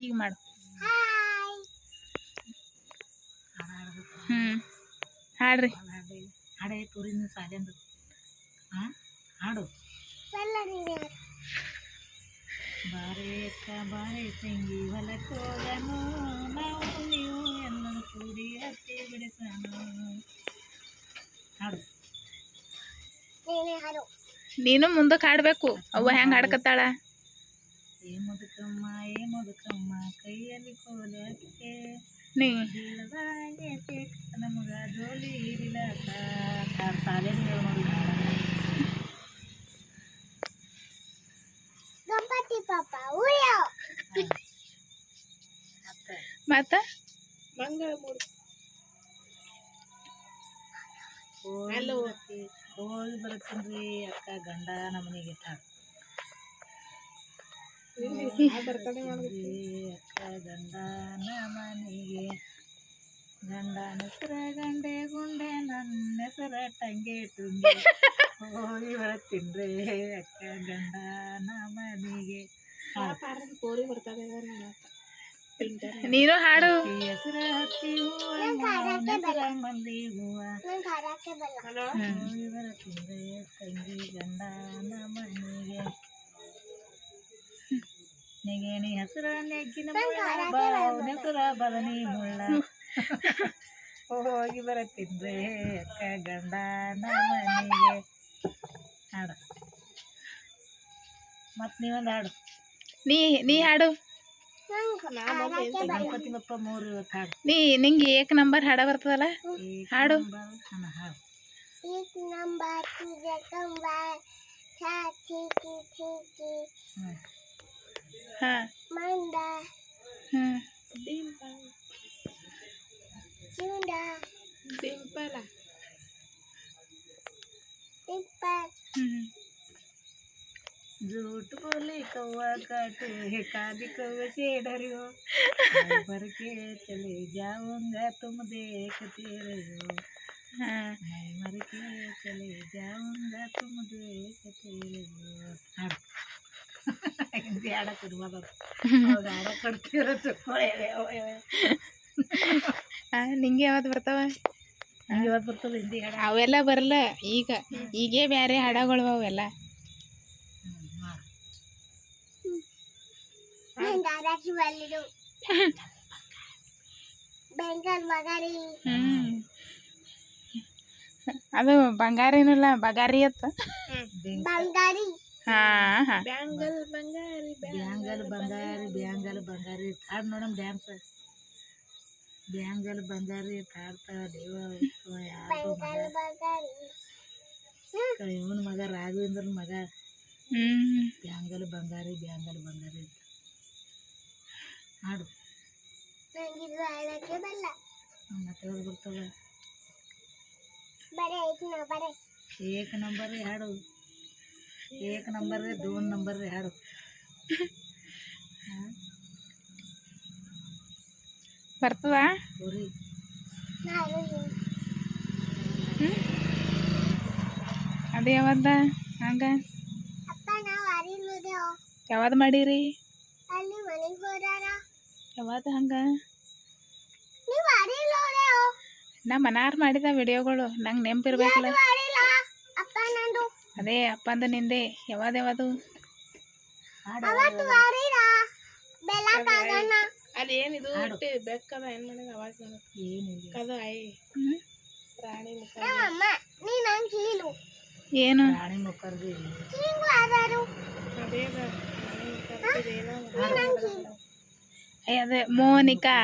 ಈಗ ಮಾಡು. ಹಾಡ್ರಿ. ಹಾಡೇ ತೋರಿನ ಸಾಲೆಂದು ಹಾಡು. ಬಾರೆ ಅಕ್ಕ ಬಾರೆ ತಂಗಿ ಹೊಲಕೋಗನು ನಾವು ನೀವು ಎಲ್ಲರೂ ಕೂಡಿ ಹತ್ತಿ ಬಿಡಿಸನು. ಹಾಡು. ನೀನು ಮುಂದಕ್ಕೆ ಹಾಡಬೇಕು. ಅವ್ವ ಹೆಂಗೆ ಹಾಡ್ಕತ್ತಾಳ? ಏ ಮುದುಕಮ್ಮ ಕೈಯಲ್ಲಿ ಕೋಲಕ್ಕೆ ನೀ ನಮಗ ಜೋಲಿ ಇರಿಲಾಕ ಸಾಲೆ ನೋಡಿ. ಮತ್ತ ಹೋಗಿ ಬರ್ತೀನಿ ಅಕ್ಕ ಗಂಡ ನಮ್ಮನೆಗೆ ಅಕ್ಕ ಗಂಡ ನಮ್ಮನೆಗೆ ಗಂಡನ ಹೆಸರ ಗಂಡೆ ಗುಂಡೆ ನನ್ನ ಹೆಸರ ಟಂಗೆ ಟುಂಗೆ ಹೋಗಿ ಬರ್ತೀನಿ ಅಕ್ಕ ಗಂಡ ನಮ್ಮನೆಗೆ. ನೀನು ಹಾಡು. ಹೆಸರ ಹತ್ತಿ ಹೂವ ಹೆಸರ ಮಲ್ಲಿ ಹೂವ ಹೋಗಿ ಬರ್ತೀನಿ ತಂಗಿ ಗಂಡ ನಮ್ಮನೆಗೆ. ನೆಗೇಣಿ ಹೆಸರ ನೆಗ್ಗಿನ ಹೆಸರ ಬದನಿ ಮುಳ್ಳ ಹೋಗಿ ಬರತ್ತಿದ್ರೆ ಅಕ್ಕ ಗಂಡ ನಮ್ಮನೆಗೆ. ಹಾಡು. ಮತ್ತು ನೀವೊಂದು ಹಾಡು. ನೀ ಹಾಡು. ಗಣಪತಿ ಬಪ್ಪ ಮೂರು ಇವತ್ತು ಹಾಡು. ನಿಂಗೆ ಏಕ ನಂಬರ್ ಹಾಡ ಬರ್ತದಲ್ಲ, ಹಾಡು. ಹಾಡು. ಹಾಂ झूठ बोले कौवा काटे काली कौवे से डरियो भर के चले जाऊंगा तुम देखते रहो मैं मर के चले जाऊंगा तुम देखते रहो. हाಡು. ಹಿಂದಿ ಹಾಡ ಸಿನಿಮಾದ ಹಾಡ ಕೊಡ್ತಿರೋ ನಿಂಗೆ ಯಾವತ್ತು ಬರ್ತಾವ? ನಂಗೆ ಯಾವತ್ತು ಬರ್ತದೆ ಹಿಂದಿ ಹಾಡ? ಅವೆಲ್ಲ ಬರಲ್ಲ ಈಗೇ ಬೇರೆ ಹಾಡಗಳು ಅವೆಲ್ಲ. ಅದು ಬಂಗಾರಿನಲ್ಲ ಬಗಾರಿ ಅತ್ತ. ಬ್ಯಾಂಗಲ್ ಬಂಗಾರಿ ಹಾಡು ನೋಡಮ್. ಡ್ಯಾನ್ಸ್ ಬ್ಯಾಂಗಲ್ ಬಂಗಾರಿ ಹಾಡ್ತಾವ ದೇವ. ಇವನ ಮಗ ರಾಘವೇಂದ್ರನ ಮಗ ಬ್ಯಾಂಗಲ್ ಬಂಗಾರಿ ಹಾಡು. ಮತ್ತೆ ಯಾವ್ದು ಬರ್ತವ? ಏಕ ನಂಬರ್ ಹಾಡು. एक नंबर रे 2 नंबर रे हाಡು. ಬರ್ತದ? ಅದು ಯಾವದ ಹಂಗ? ಯಾವ್ದು ಮಾಡೀರಿ? ಯಾವ್ದು ಹಂಗ? ನಮ್ಮ ಮನಾರ್ ಮಾಡಿದ ವಿಡಿಯೋಗಳು ನಂಗೆ ನೆನಪಿರ್ಬೇಕಲ್ಲ. ಅದೇ ಅಪ್ಪಂದು ನಿಂದೆ ಯಾವ್ದು? ಅದೇನಿದು ಬೆಕ್ಕದ ಏನ್ ಮಾಡಿದ ಅವಾಗ ಕದ ಏನು ರಾಣಿ ಮುಖರ್ಜಿ ಅದೇ ಮೋನಿಕಾ.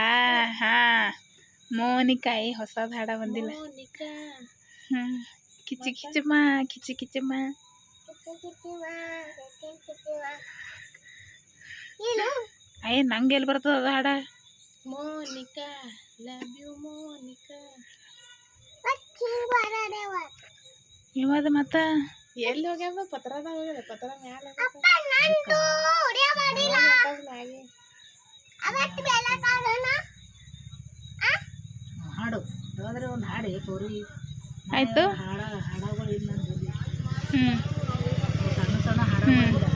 ಮೋನಿಕಾ ಹೊಸದ ಹಾಡ ಬಂದಿಲ್ಲ. ಕಿಚ್ಚಿ ಕಿಚ್ಚಮ್ಮ ನಂಗೆ ಎಲ್ಲಿ ಬರ್ತದ ಅದು ಹಾಡ? Monica love you Monica. ಯಾವ್ದು ಮತ್ತ? ಎಲ್ಲಿ ಹೋಗ್ಯಾವ? ಪತ್ರದ ಹೋಗ್ಯದ. ಪತ್ರ ಮ್ಯಾಲ ಹಾಡು ಯಾವ್ದಾರ ಒಂದು ಹಾಡಿ ಕೋರಿ. ಆಯ್ತು. ಹಾಡಗಳು ಇಲ್ಲ ಸಣ್ಣ ಸಣ್ಣ ಹಾಡಗಳಿಲ್ಲ.